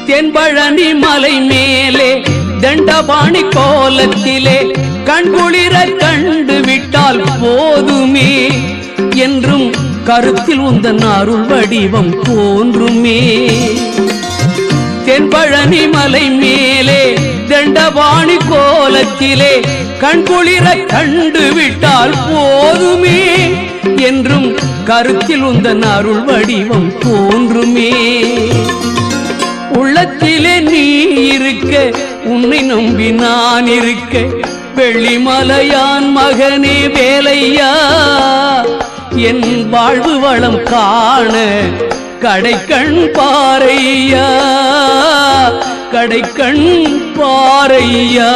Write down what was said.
தென்பழனி மலை மேலே தண்டபாணி கோலத்திலே கண்குளிர கண்டு விட்டால் போதுமே என்றும் கருத்தில் உந்தன் அருள் வடிவம் தோன்றுமே. தென்பழனி மலை மேலே தண்டபாணி கோலத்திலே கண்குளிர கண்டு விட்டால் போதுமே என்றும் கருத்தில் உந்தன் அருள் வடிவம் தோன்றுமே. உள்ளத்திலே நீ இருக்க உன்னை நம்பி நான் இருக்க வெள்ளிமலையான் மகனே வேலையா என் வாழ்வு வளம் காண கடைக்கண் பாரையா கடைக்கண் பாரையா.